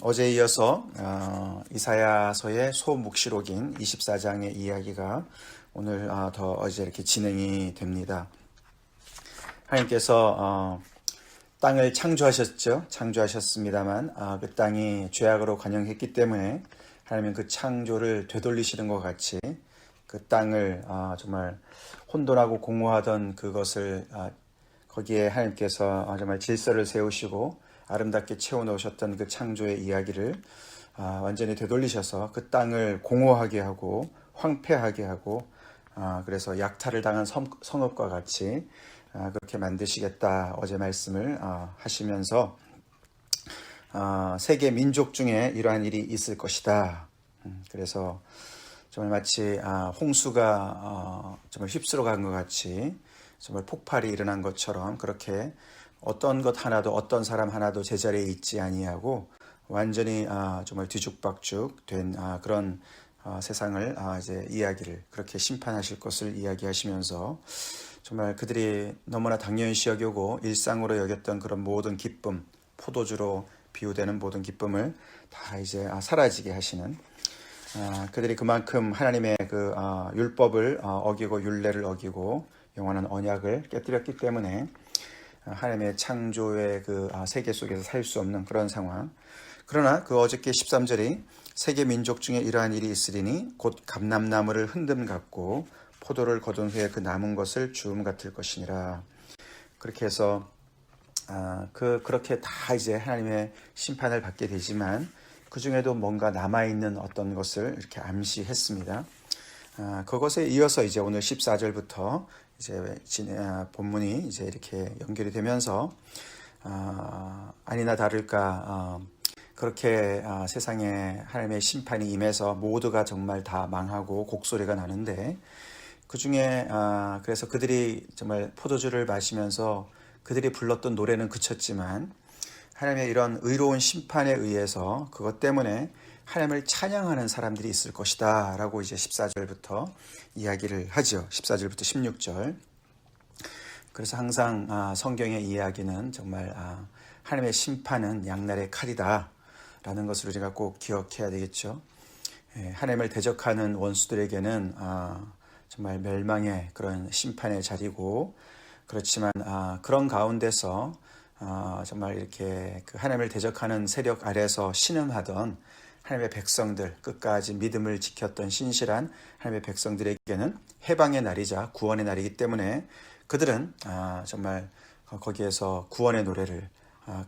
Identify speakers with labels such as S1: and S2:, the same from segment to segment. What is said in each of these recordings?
S1: 어제에 이어서 이사야서의 소묵시록인 24장의 이야기가 오늘 더 이제 이렇게 진행이 됩니다. 하나님께서 땅을 창조하셨죠. 창조하셨습니다만 그 땅이 죄악으로 관영했기 때문에 하나님은 그 창조를 되돌리시는 것 같이 그 땅을 정말 혼돈하고 공허하던 그것을 거기에 하나님께서 정말 질서를 세우시고 아름답게 채워놓으셨던 그 창조의 이야기를 완전히 되돌리셔서 그 땅을 공허하게 하고 황폐하게 하고 그래서 약탈을 당한 성읍과 같이 그렇게 만드시겠다 어제 말씀을 하시면서 세계 민족 중에 이러한 일이 있을 것이다. 그래서 정말 마치 홍수가 정말 휩쓸어 간 것 같이 정말 폭발이 일어난 것처럼 그렇게 어떤 것 하나도 어떤 사람 하나도 제자리에 있지 아니하고 완전히 정말 뒤죽박죽 된 그런 세상을 이제 이야기를 그렇게 심판하실 것을 이야기하시면서 정말 그들이 너무나 당연시 여기고 일상으로 여겼던 그런 모든 기쁨, 포도주로 비유되는 모든 기쁨을 다 이제 사라지게 하시는 그들이 그만큼 하나님의 그 율법을 어기고 율례를 어기고 영원한 언약을 깨뜨렸기 때문에 하나님의 창조의 그 세계 속에서 살 수 없는 그런 상황. 그러나 그 어저께 13절이 세계 민족 중에 이러한 일이 있으리니 곧 감람나무를 흔듦 같고 포도를 거둔 후에 그 남은 것을 주움 같을 것이니라. 그렇게 해서 그렇게 다 이제 하나님의 심판을 받게 되지만 그 중에도 뭔가 남아있는 어떤 것을 이렇게 암시했습니다. 그것에 이어서 이제 오늘 14절부터 이제 본문이 이제 이렇게 연결이 되면서 아니나 다를까 그렇게 세상에 하나님의 심판이 임해서 모두가 정말 다 망하고 곡소리가 나는데 그 중에 그래서 그들이 정말 포도주를 마시면서 그들이 불렀던 노래는 그쳤지만 하나님의 이런 의로운 심판에 의해서 그것 때문에 하나님을 찬양하는 사람들이 있을 것이다 라고 이제 14절부터 이야기를 하죠. 14절부터 16절. 그래서 항상 성경의 이야기는 정말 하나님의 심판은 양날의 칼이다 라는 것을 우리가 꼭 기억해야 되겠죠. 하나님을 대적하는 원수들에게는 정말 멸망의 그런 심판의 자리고 그렇지만 그런 가운데서 정말 이렇게 그 하나님을 대적하는 세력 아래서 신음하던 하나님의 백성들, 끝까지 믿음을 지켰던 신실한 하나님의 백성들에게는 해방의 날이자 구원의 날이기 때문에 그들은 정말 거기에서 구원의 노래를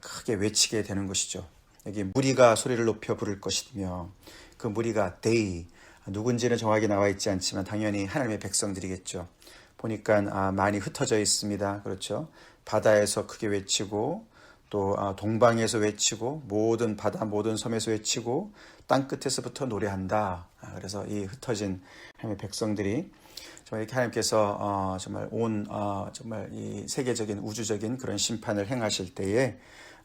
S1: 크게 외치게 되는 것이죠. 여기 무리가 소리를 높여 부를 것이며 그 무리가 they, 누군지는 정확히 나와 있지 않지만 당연히 하나님의 백성들이겠죠. 보니까 많이 흩어져 있습니다. 그렇죠. 바다에서 크게 외치고 또 동방에서 외치고 모든 바다 모든 섬에서 외치고 땅끝에서부터 노래한다. 그래서 이 흩어진 하나님의 백성들이 정말 이렇게 하나님께서 정말 정말 이 세계적인 우주적인 그런 심판을 행하실 때에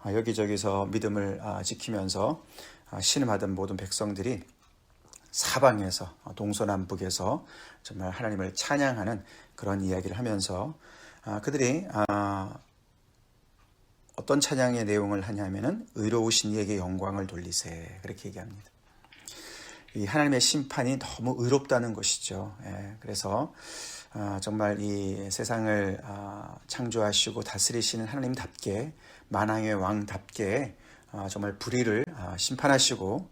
S1: 여기저기서 믿음을 지키면서 신음하던 모든 백성들이 사방에서 동서남북에서 정말 하나님을 찬양하는 그런 이야기를 하면서 그들이 어떤 찬양의 내용을 하냐면은 의로우신 이에게 영광을 돌리세 그렇게 얘기합니다. 이 하나님의 심판이 너무 의롭다는 것이죠. 그래서 정말 이 세상을 창조하시고 다스리시는 하나님답게 만왕의 왕답게 정말 불의를 심판하시고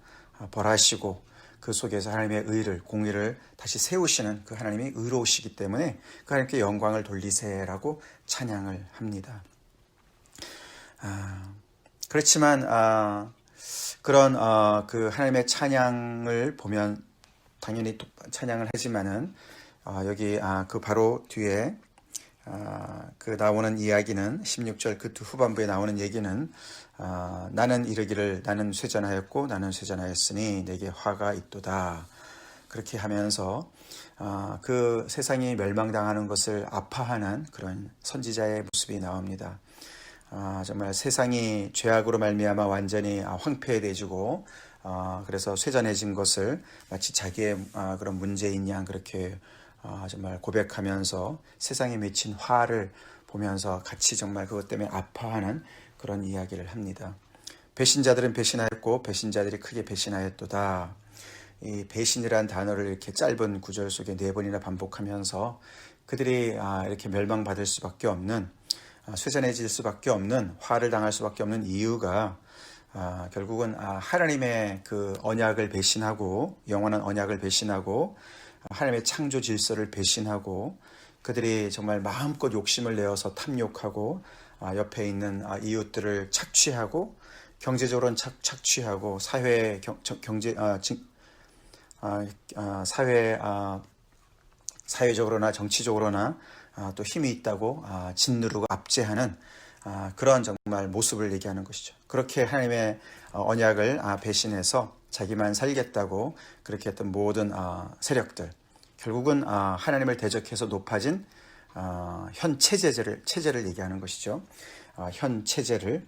S1: 벌하시고 그 속에서 하나님의 의를 공의를 다시 세우시는 그 하나님이 의로우시기 때문에 그 하나님께 영광을 돌리세라고 찬양을 합니다. 그렇지만 그런 그 하나님의 찬양을 보면 당연히 찬양을 하지만은 여기 그 바로 뒤에 그 나오는 이야기는 16절 그 후반부에 나오는 얘기는 나는 이르기를 나는 쇠잔하였고 나는 쇠잔하였으니 내게 화가 있도다 그렇게 하면서 그 세상이 멸망당하는 것을 아파하는 그런 선지자의 모습이 나옵니다. 정말 세상이 죄악으로 말미암아 완전히 황폐해지고 그래서 쇠잔해진 것을 마치 자기의 그런 문제인 양 그렇게 정말 고백하면서 세상에 맺힌 화를 보면서 같이 정말 그것 때문에 아파하는 그런 이야기를 합니다. 배신자들은 배신하였고 배신자들이 크게 배신하였도다. 이 배신이란 단어를 이렇게 짧은 구절 속에 4번이나 반복하면서 그들이 이렇게 멸망받을 수밖에 없는, 쇠잔해질 수밖에 없는, 화를 당할 수밖에 없는 이유가 결국은 하나님의 그 언약을 배신하고, 영원한 언약을 배신하고, 하나님의 창조 질서를 배신하고, 그들이 정말 마음껏 욕심을 내어서 탐욕하고, 옆에 있는 이웃들을 착취하고, 경제적으로는 착취하고, 사회적으로나 정치적으로나 또 힘이 있다고 짓누르고 압제하는 그런 정말 모습을 얘기하는 것이죠. 그렇게 하나님의 언약을 배신해서 자기만 살겠다고 그렇게 했던 모든 세력들, 결국은 하나님을 대적해서 높아진 현 체제를 얘기하는 것이죠. 현 체제를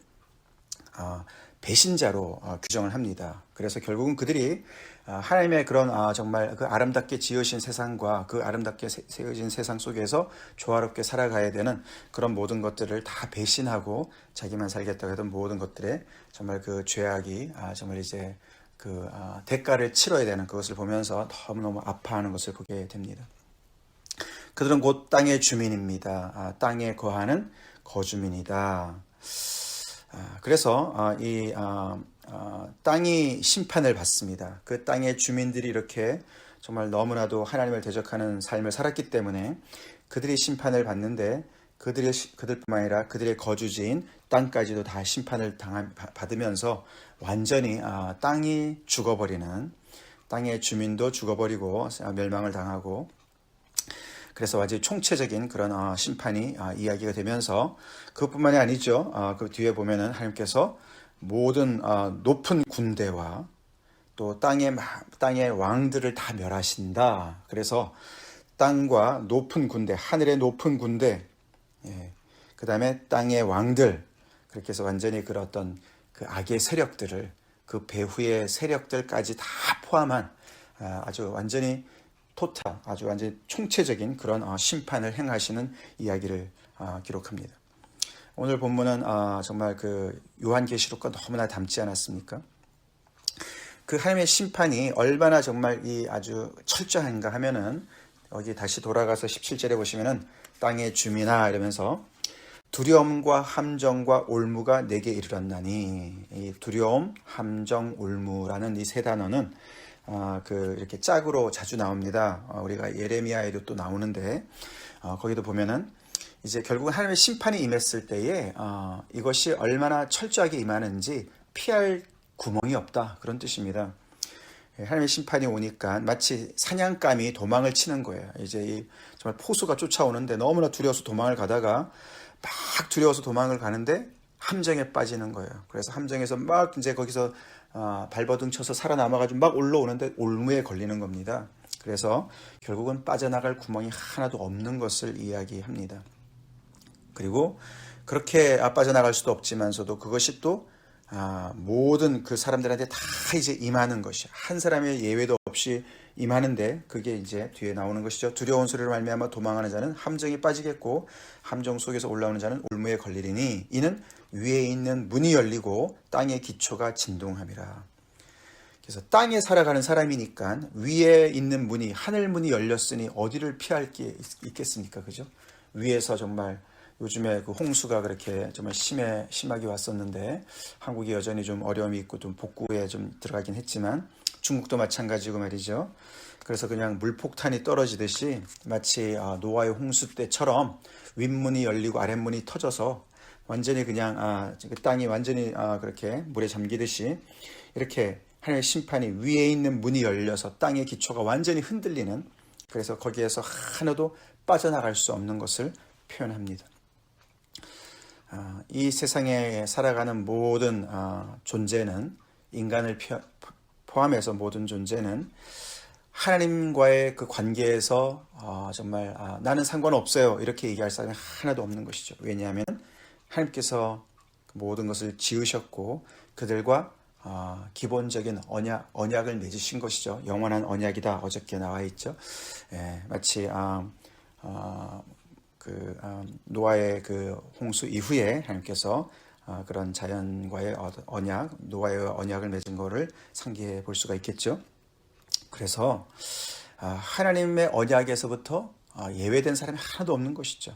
S1: 배신자로 규정을 합니다. 그래서 결국은 그들이 하나님의 그런 정말 그 아름답게 지으신 세상과 그 아름답게 세워진 세상 속에서 조화롭게 살아가야 되는 그런 모든 것들을 다 배신하고 자기만 살겠다고 하던 모든 것들의 정말 그 죄악이 정말 이제 그 대가를 치러야 되는 그것을 보면서 너무너무 아파하는 것을 보게 됩니다. 그들은 곧 땅의 주민입니다. 땅에 거하는 거주민이다. 그래서 이 땅이 심판을 받습니다. 그 땅의 주민들이 이렇게 정말 너무나도 하나님을 대적하는 삶을 살았기 때문에 그들이 심판을 받는데, 그들뿐만 아니라 그들의 거주지인 땅까지도 다 심판을 받으면서 완전히 땅이 죽어버리는, 땅의 주민도 죽어버리고 멸망을 당하고, 그래서 완전히 총체적인 그런 심판이 이야기가 되면서, 그것뿐만이 아니죠. 그 뒤에 보면은 하나님께서 모든 높은 군대와 또 땅의 왕들을 다 멸하신다. 그래서 땅과 높은 군대, 하늘의 높은 군대, 그 다음에 땅의 왕들, 그렇게 해서 완전히 그런 어떤 그 악의 세력들을, 그 배후의 세력들까지 다 포함한 아주 완전히 아주 완전히 총체적인 그런 심판을 행하시는 이야기를 기록합니다. 오늘 본문은 정말 그 요한계시록과 너무나 닮지 않았습니까? 그 하나님의 심판이 얼마나 정말 이 아주 철저한가 하면은, 여기 다시 돌아가서 17절에 보시면은 땅의 주민아 이러면서 두려움과 함정과 올무가 내게 이르렀나니, 이 두려움, 함정, 올무라는 이 세 단어는 이렇게 짝으로 자주 나옵니다. 우리가 예레미야에도 또 나오는데, 거기도 보면은 이제 결국은 하나님의 심판이 임했을 때에 이것이 얼마나 철저하게 임하는지 피할 구멍이 없다, 그런 뜻입니다. 하나님의 심판이 오니까 마치 사냥감이 도망을 치는 거예요. 이제 정말 포수가 쫓아오는데 너무나 두려워서 도망을 가다가 막 두려워서 도망을 가는데 함정에 빠지는 거예요. 그래서 함정에서 막 이제 거기서 발버둥 쳐서 살아남아가지고 막 올라오는데 올무에 걸리는 겁니다. 그래서 결국은 빠져나갈 구멍이 하나도 없는 것을 이야기합니다. 그리고 그렇게 빠져나갈 수도 없지만서도 그것이 또 모든 그 사람들한테 다 이제 임하는 것이, 한 사람의 예외도 없이 임하는데, 그게 이제 뒤에 나오는 것이죠. 두려운 소리로 말미암아 도망하는 자는 함정에 빠지겠고 함정 속에서 올라오는 자는 올무에 걸리리니 이는 위에 있는 문이 열리고 땅의 기초가 진동함이라. 그래서 땅에 살아가는 사람이니까 위에 있는 문이, 하늘 문이 열렸으니 어디를 피할 게 있겠습니까? 그죠? 위에서 정말 요즘에 그 홍수가 그렇게 정말 심하게 왔었는데, 한국이 여전히 좀 어려움이 있고 좀 복구에 좀 들어가긴 했지만 중국도 마찬가지고 말이죠. 그래서 그냥 물폭탄이 떨어지듯이 마치 노아의 홍수 때처럼 윗문이 열리고 아랫문이 터져서 완전히 그냥 그 땅이 완전히 그렇게 물에 잠기듯이 이렇게 하나님의 심판이 위에 있는 문이 열려서 땅의 기초가 완전히 흔들리는, 그래서 거기에서 하나도 빠져나갈 수 없는 것을 표현합니다. 이 세상에 살아가는 모든 존재는, 인간을 포함해서 모든 존재는 하나님과의 그 관계에서 정말 나는 상관없어요 이렇게 얘기할 사람이 하나도 없는 것이죠. 왜냐하면 하나님께서 모든 것을 지으셨고 그들과 기본적인 언약을 맺으신 것이죠. 영원한 언약이다, 어저께 나와 있죠. 마치 노아의 그 홍수 이후에 하나님께서 그런 자연과의 언약, 노아의 언약을 맺은 거를 상기해 볼 수가 있겠죠. 그래서 하나님의 언약에서부터 예외된 사람이 하나도 없는 것이죠.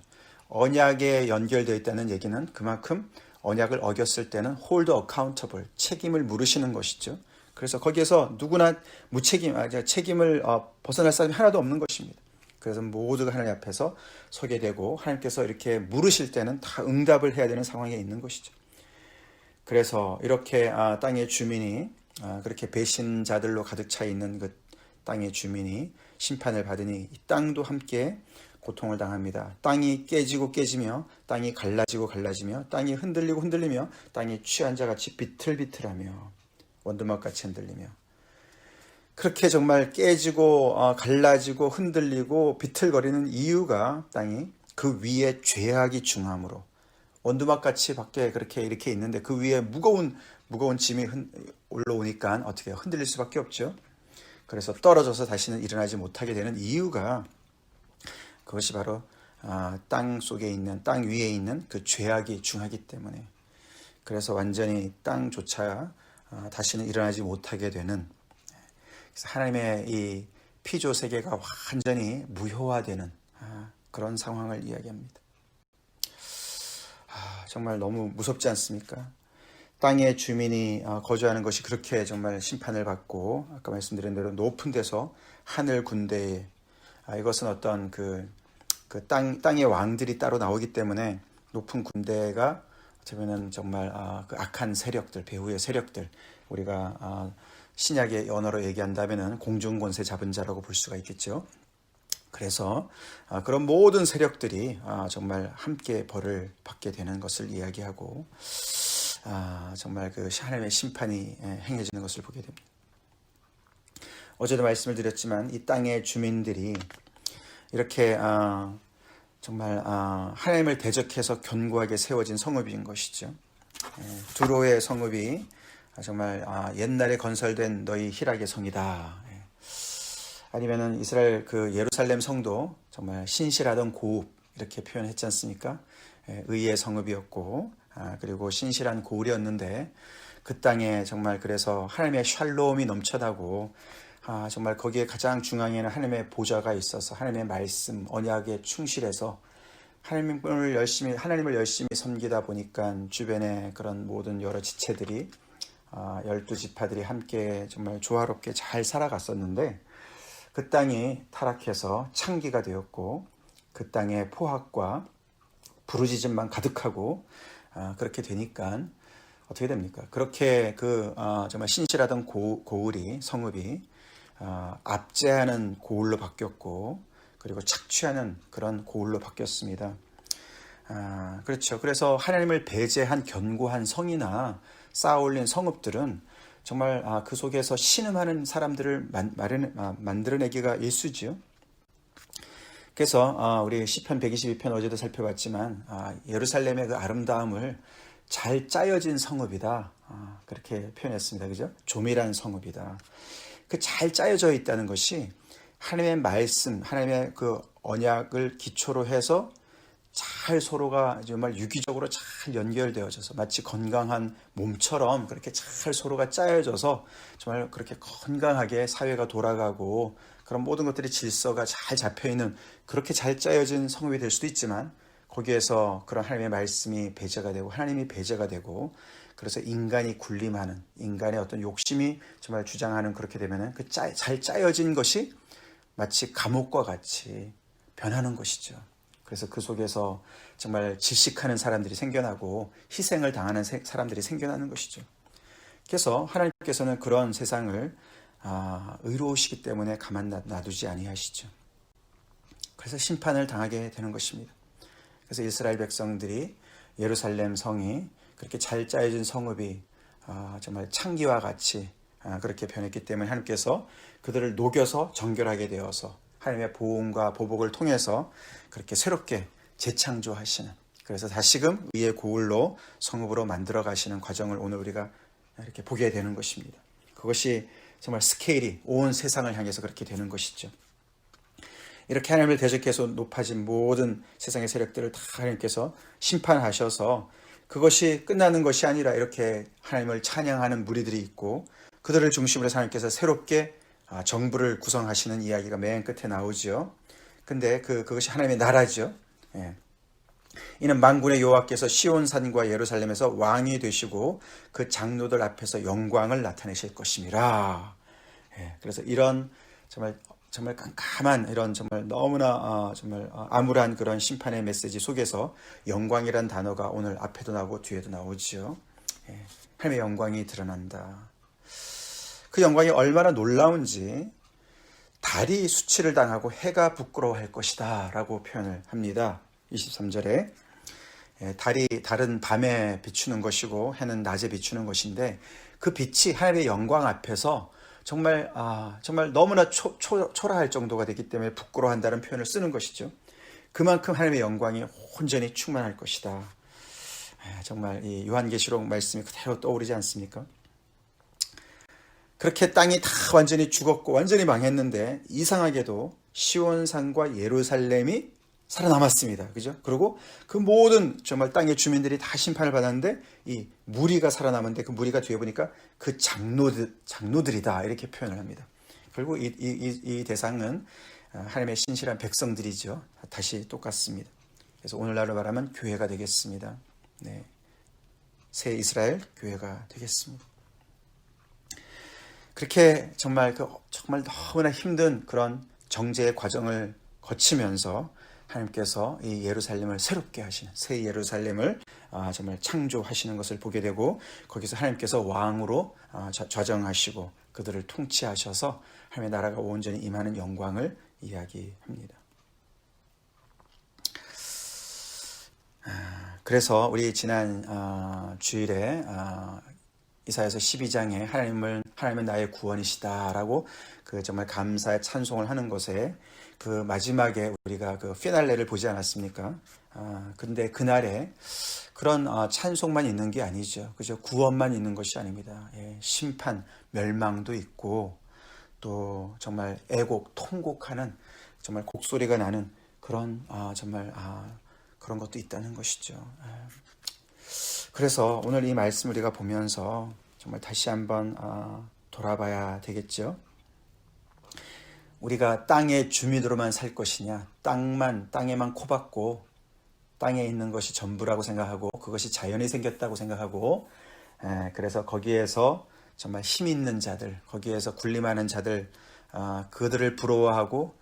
S1: 언약에 연결되어 있다는 얘기는 그만큼 언약을 어겼을 때는 hold accountable, 책임을 물으시는 것이죠. 그래서 거기에서 누구나 책임을 벗어날 사람이 하나도 없는 것입니다. 그래서 모두가 하나님 앞에서 서게 되고 하나님께서 이렇게 물으실 때는 다 응답을 해야 되는 상황에 있는 것이죠. 그래서 이렇게 땅의 주민이 그렇게 배신자들로 가득 차 있는 그 땅의 주민이 심판을 받으니 이 땅도 함께 고통을 당합니다. 땅이 깨지고 깨지며 땅이 갈라지고 갈라지며 땅이 흔들리고 흔들리며 땅이 취한 자같이 비틀비틀하며 원두막같이 흔들리며 그렇게 정말 깨지고 갈라지고 흔들리고 비틀거리는 이유가 땅이 그 위에 죄악이 중함으로 원두막같이 밖에 그렇게 이렇게 있는데 그 위에 무거운 짐이 올라오니까 어떻게 흔들릴 수밖에 없죠. 그래서 떨어져서 다시는 일어나지 못하게 되는 이유가 그것이 바로 땅 속에 있는 땅 위에 있는 그 죄악이 중하기 때문에 그래서 완전히 땅조차 다시는 일어나지 못하게 되는 그래서 하나님의 이 피조 세계가 완전히 무효화되는 그런 상황을 이야기합니다. 정말 너무 무섭지 않습니까? 땅의 주민이 거주하는 것이 그렇게 정말 심판을 받고 아까 말씀드린 대로 높은 데서 하늘 군대에 이것은 어떤 땅의 왕들이 따로 나오기 때문에 높은 군대가 어쩌면은 정말 그 악한 세력들, 배후의 세력들 우리가 신약의 언어로 얘기한다면은 공중권세 잡은 자라고 볼 수가 있겠죠. 그래서 그런 모든 세력들이 정말 함께 벌을 받게 되는 것을 이야기하고 정말 그 하나님의 심판이 행해지는 것을 보게 됩니다. 어제도 말씀을 드렸지만 이 땅의 주민들이 이렇게 정말 하나님을 대적해서 견고하게 세워진 성읍인 것이죠. 두로의 성읍이 정말 옛날에 건설된 너희 희락의 성이다. 아니면은 이스라엘 그 예루살렘 성도 정말 신실하던 고읍 이렇게 표현했지 않습니까? 의의 성읍이었고 그리고 신실한 고을이었는데 그 땅에 정말 그래서 하나님의 샬롬이 넘쳐나고 정말 거기에 가장 중앙에는 하나님의 보좌가 있어서 하나님의 말씀 언약에 충실해서 하나님을 열심히 섬기다 보니까 주변에 그런 모든 여러 지체들이 12지파들이 함께 정말 조화롭게 잘 살아갔었는데 그 땅이 타락해서 창기가 되었고 그 땅에 포악과 부르짖음만 가득하고 그렇게 되니까 어떻게 됩니까? 그렇게 정말 신실하던 고을이 성읍이 압제하는 고을로 바뀌었고 그리고 착취하는 그런 고을로 바뀌었습니다. 그렇죠. 그래서 하나님을 배제한 견고한 성이나 쌓아올린 성읍들은 정말 그 속에서 신음하는 사람들을 만들어내기가 일쑤지요. 그래서 우리 시편 122편 어제도 살펴봤지만 예루살렘의 그 아름다움을 잘 짜여진 성읍이다. 그렇게 표현했습니다. 그죠? 조밀한 성읍이다. 그 잘 짜여져 있다는 것이 하나님의 말씀, 하나님의 그 언약을 기초로 해서 잘 서로가 정말 유기적으로 잘 연결되어져서 마치 건강한 몸처럼 그렇게 잘 서로가 짜여져서 정말 그렇게 건강하게 사회가 돌아가고 그런 모든 것들이 질서가 잘 잡혀있는 그렇게 잘 짜여진 성읍이 될 수도 있지만 거기에서 그런 하나님의 말씀이 배제가 되고 하나님이 배제가 되고 그래서 인간이 군림하는 인간의 어떤 욕심이 정말 주장하는 그렇게 되면은 그 잘 짜여진 것이 마치 감옥과 같이 변하는 것이죠. 그래서 그 속에서 정말 질식하는 사람들이 생겨나고 희생을 당하는 사람들이 생겨나는 것이죠. 그래서 하나님께서는 그런 세상을 의로우시기 때문에 가만 놔두지 아니하시죠. 그래서 심판을 당하게 되는 것입니다. 그래서 이스라엘 백성들이 예루살렘 성이 그렇게 잘 짜여진 성읍이 정말 창기와 같이 그렇게 변했기 때문에 하나님께서 그들을 녹여서 정결하게 되어서 하나님의 보응과 보복을 통해서 그렇게 새롭게 재창조하시는 그래서 다시금 의의 고을로 성읍으로 만들어 가시는 과정을 오늘 우리가 이렇게 보게 되는 것입니다. 그것이 정말 스케일이 온 세상을 향해서 그렇게 되는 것이죠. 이렇게 하나님을 대적해서 높아진 모든 세상의 세력들을 다 하나님께서 심판하셔서 그것이 끝나는 것이 아니라 이렇게 하나님을 찬양하는 무리들이 있고 그들을 중심으로 해서 하나님께서 새롭게 정부를 구성하시는 이야기가 맨 끝에 나오죠. 근데 그것이 하나님의 나라죠. 예. 이는 만군의 여호와께서 시온산과 예루살렘에서 왕이 되시고 그 장로들 앞에서 영광을 나타내실 것임이라. 예. 그래서 이런 정말 깜깜한 이런 정말 너무나 정말 암울한 그런 심판의 메시지 속에서 영광이란 단어가 오늘 앞에도 나오고 뒤에도 나오죠. 예. 하나님의 영광이 드러난다. 그 영광이 얼마나 놀라운지 달이 수치를 당하고 해가 부끄러워할 것이다 라고 표현을 합니다. 23절에 달은 밤에 비추는 것이고 해는 낮에 비추는 것인데 그 빛이 하나님의 영광 앞에서 정말 너무나 초라할 정도가 되기 때문에 부끄러워한다는 표현을 쓰는 것이죠. 그만큼 하나님의 영광이 온전히 충만할 것이다. 정말 이 요한계시록 말씀이 그대로 떠오르지 않습니까? 그렇게 땅이 다 완전히 죽었고 완전히 망했는데 이상하게도 시온산과 예루살렘이 살아남았습니다. 그죠? 그리고 그 모든 정말 땅의 주민들이 다 심판을 받았는데 이 무리가 살아남았는데 그 무리가 뒤에 보니까 그 장로들이다 이렇게 표현을 합니다. 결국 이 대상은 하나님의 신실한 백성들이죠. 다시 똑같습니다. 그래서 오늘날로 말하면 교회가 되겠습니다. 네. 새 이스라엘 교회가 되겠습니다. 그렇게 정말 너무나 힘든 그런 정죄의 과정을 거치면서 하나님께서 이 예루살렘을 새롭게 하시는 새 예루살렘을 정말 창조하시는 것을 보게 되고 거기서 하나님께서 왕으로 좌정하시고 그들을 통치하셔서 하나님의 나라가 온전히 임하는 영광을 이야기합니다. 그래서 우리 지난 주일에 이사야서 12장에 하나님은 나의 구원이시다라고 그 정말 감사의 찬송을 하는 것에 그 마지막에 우리가 그 피날레를 보지 않았습니까? 근데 그날에 그런 찬송만 있는 게 아니죠. 그죠? 구원만 있는 것이 아닙니다. 예, 심판, 멸망도 있고 또 정말 애곡, 통곡하는 정말 곡소리가 나는 그런 그런 것도 있다는 것이죠. 그래서 오늘 이 말씀 우리가 보면서 정말 다시 한번 돌아봐야 되겠죠. 우리가 땅의 주민으로만 살 것이냐, 땅에만 코박고 땅에 있는 것이 전부라고 생각하고 그것이 자연이 생겼다고 생각하고 그래서 거기에서 정말 힘 있는 자들, 거기에서 군림하는 자들, 그들을 부러워하고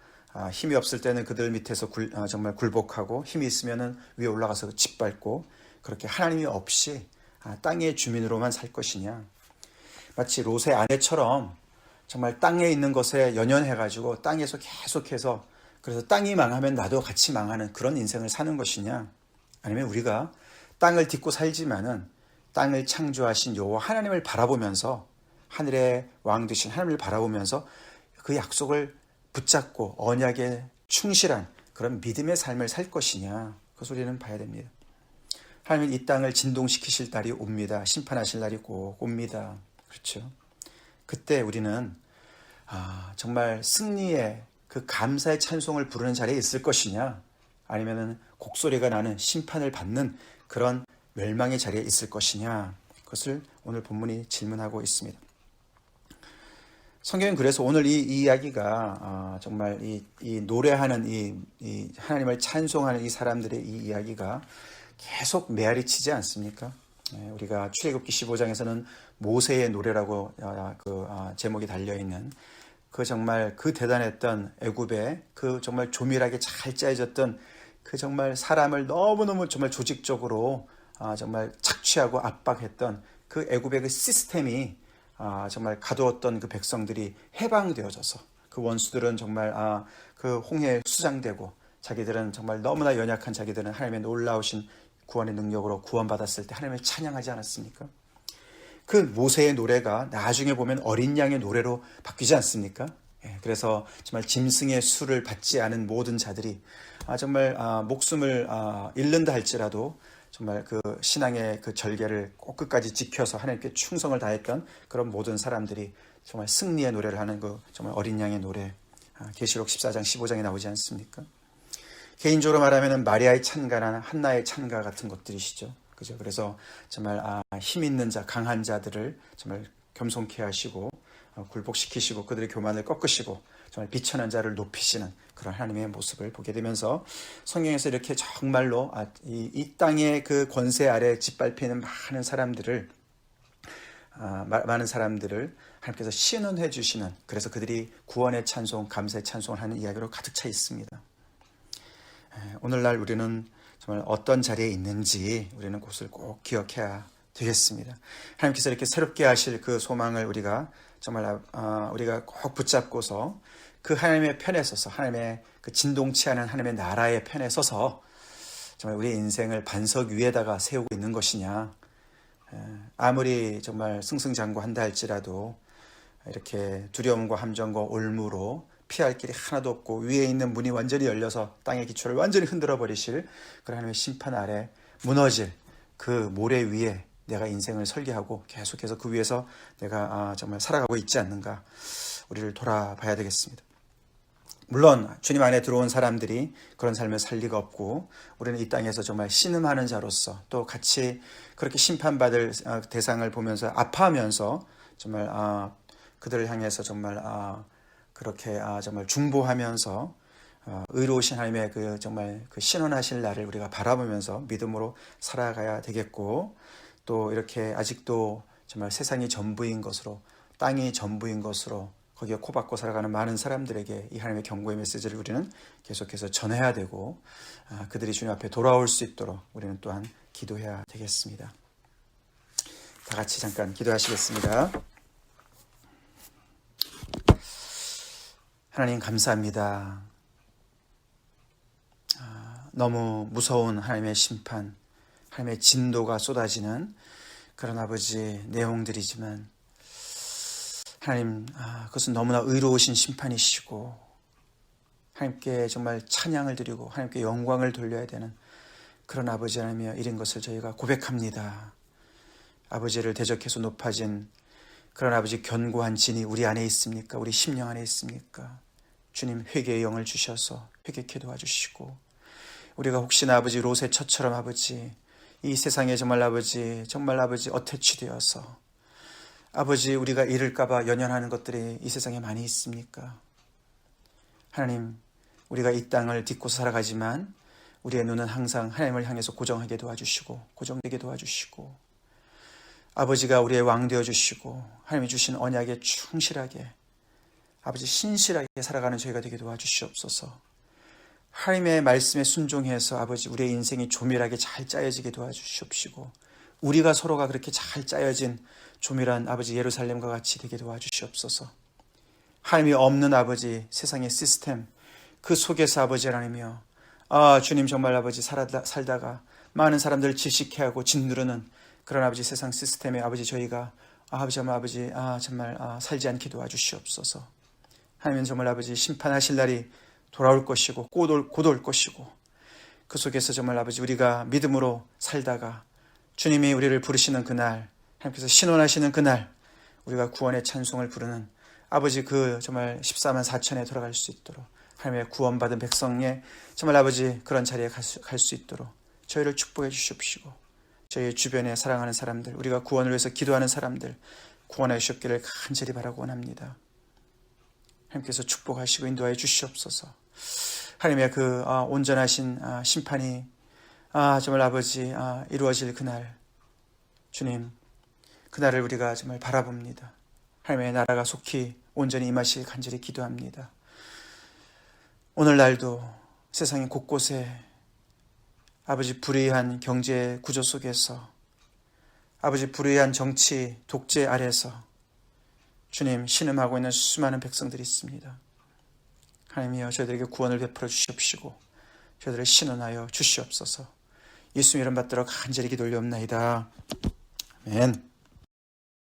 S1: 힘이 없을 때는 그들 밑에서 정말 굴복하고 힘이 있으면은 위에 올라가서 짓밟고 그렇게 하나님이 없이 땅의 주민으로만 살 것이냐. 마치 롯의 아내처럼 정말 땅에 있는 것에 연연해가지고 땅에서 계속해서 그래서 땅이 망하면 나도 같이 망하는 그런 인생을 사는 것이냐. 아니면 우리가 땅을 딛고 살지만은 땅을 창조하신 여호와 하나님을 바라보면서 하늘의 왕 되신 하나님을 바라보면서 그 약속을 붙잡고 언약에 충실한 그런 믿음의 삶을 살 것이냐. 그 소리는 봐야 됩니다. 하나님은 이 땅을 진동시키실 날이 옵니다. 심판하실 날이 꼭 옵니다. 그렇죠. 그때 우리는 정말 승리의 그 감사의 찬송을 부르는 자리에 있을 것이냐 아니면은 곡소리가 나는 심판을 받는 그런 멸망의 자리에 있을 것이냐 그것을 오늘 본문이 질문하고 있습니다. 성경은 그래서 오늘 이 이야기가 정말 이 노래하는 이 하나님을 찬송하는 이 사람들의 이 이야기가 계속 메아리 치지 않습니까? 우리가 출애굽기 15장에서는 모세의 노래라고 제목이 달려있는 그 정말 그 대단했던 애굽의 그 정말 조밀하게 잘 짜여졌던 그 정말 사람을 너무너무 정말 조직적으로 정말 착취하고 압박했던 그 애굽의 그 시스템이 정말 가두었던 그 백성들이 해방되어져서 그 원수들은 정말 그 홍해에 수장되고 자기들은 정말 너무나 연약한 자기들은 하나님의 놀라우신 구원의 능력으로 구원받았을 때 하나님을 찬양하지 않았습니까? 그 모세의 노래가 나중에 보면 어린 양의 노래로 바뀌지 않습니까? 그래서 정말 짐승의 수를 받지 않은 모든 자들이 정말 목숨을 잃는다 할지라도 정말 그 신앙의 그 절개를 꼭 끝까지 지켜서 하나님께 충성을 다했던 그런 모든 사람들이 정말 승리의 노래를 하는 그 정말 어린 양의 노래 계시록 14장 15장에 나오지 않습니까? 개인적으로 말하면 마리아의 찬가나 한나의 찬가 같은 것들이시죠. 그죠? 그래서 정말 힘 있는 자, 강한 자들을 정말 겸손케 하시고 굴복시키시고 그들의 교만을 꺾으시고 정말 비천한 자를 높이시는 그런 하나님의 모습을 보게 되면서 성경에서 이렇게 정말로 이 땅의 그 권세 아래 짓밟히는 많은 사람들을 하나님께서 신원해 주시는, 그래서 그들이 구원의 찬송, 감사의 찬송을 하는 이야기로 가득 차 있습니다. 오늘날 우리는 정말 어떤 자리에 있는지 우리는 그것을 꼭 기억해야 되겠습니다. 하나님께서 이렇게 새롭게 하실 그 소망을 우리가 정말 우리가 꼭 붙잡고서 그 하나님의 편에 서서, 하나님의 그 진동치 않은 하나님의 나라의 편에 서서 정말 우리의 인생을 반석 위에다가 세우고 있는 것이냐. 아무리 정말 승승장구한다 할지라도 이렇게 두려움과 함정과 올무로 피할 길이 하나도 없고 위에 있는 문이 완전히 열려서 땅의 기초를 완전히 흔들어 버리실 그런 하나님의 심판 아래 무너질 그 모래 위에 내가 인생을 설계하고 계속해서 그 위에서 내가 정말 살아가고 있지 않는가, 우리를 돌아봐야 되겠습니다. 물론 주님 안에 들어온 사람들이 그런 삶을 살 리가 없고 우리는 이 땅에서 정말 신음하는 자로서 또 같이 그렇게 심판받을 대상을 보면서 아파하면서 정말 그들을 향해서 정말 그렇게 정말 중보하면서 의로우신 하나님의 그 정말 그 신원하실 날을 우리가 바라보면서 믿음으로 살아가야 되겠고, 또 이렇게 아직도 정말 세상이 전부인 것으로, 땅이 전부인 것으로 거기에 코박고 살아가는 많은 사람들에게 이 하나님의 경고의 메시지를 우리는 계속해서 전해야 되고 그들이 주님 앞에 돌아올 수 있도록 우리는 또한 기도해야 되겠습니다. 다 같이 잠깐 기도하시겠습니다. 하나님 감사합니다. 너무 무서운 하나님의 심판, 하나님의 진도가 쏟아지는 그런 아버지 내용들이지만 하나님, 그것은 너무나 의로우신 심판이시고 하나님께 정말 찬양을 드리고 하나님께 영광을 돌려야 되는 그런 아버지 하나님의 일인 것을 저희가 고백합니다. 아버지를 대적해서 높아진 그런 아버지 견고한 진이 우리 안에 있습니까? 우리 심령 안에 있습니까? 주님, 회개의 영을 주셔서 회개케 도와주시고, 우리가 혹시나 아버지 롯의 처처럼 아버지 이 세상에 정말 아버지 어태취되어서 아버지 우리가 잃을까봐 연연하는 것들이 이 세상에 많이 있습니까? 하나님, 우리가 이 땅을 딛고 살아가지만 우리의 눈은 항상 하나님을 향해서 고정하게 도와주시고 고정되게 도와주시고, 아버지가 우리의 왕 되어주시고 하나님이 주신 언약에 충실하게 아버지 신실하게 살아가는 저희가 되게 도와주시옵소서. 하나님의 말씀에 순종해서 아버지 우리의 인생이 조밀하게 잘 짜여지게 도와주시옵시고, 우리가 서로가 그렇게 잘 짜여진 조밀한 아버지 예루살렘과 같이 되게 도와주시옵소서. 하나님이 없는 아버지 세상의 시스템 그 속에서 아버지 하나님이여, 주님 정말 아버지 살다가 많은 사람들을 질식해하고 짓누르는 그런 아버지 세상 시스템에 아버지 저희가 정말 살지 않게 도와주시옵소서. 하나님은 정말 아버지 심판하실 날이 돌아올 것이고 곧 올 것이고, 그 속에서 정말 아버지 우리가 믿음으로 살다가 주님이 우리를 부르시는 그날, 하나님께서 신원하시는 그날 우리가 구원의 찬송을 부르는 아버지 그 정말 14만 4천에 돌아갈 수 있도록, 하나님의 구원받은 백성의 정말 아버지 그런 자리에 갈 수 있도록 저희를 축복해 주시옵시고, 저희 주변에 사랑하는 사람들, 우리가 구원을 위해서 기도하는 사람들 구원하여 주시기를 간절히 바라고 원합니다. 하나님께서 축복하시고 인도하여 주시옵소서. 하나님의 그 온전하신 심판이 정말 아버지 이루어질 그날, 주님 그날을 우리가 정말 바라봅니다. 하나님의 나라가 속히 온전히 임하실 간절히 기도합니다. 오늘날도 세상의 곳곳에 아버지 불의한 경제 구조 속에서, 아버지 불의한 정치 독재 아래서 주님 신음하고 있는 수많은 백성들이 있습니다. 하나님이여, 저희들에게 구원을 베풀어 주시옵시고 저희들을 신원하여 주시옵소서. 예수님 이름 받들어 간절히 기도 올리옵나이다. 아멘.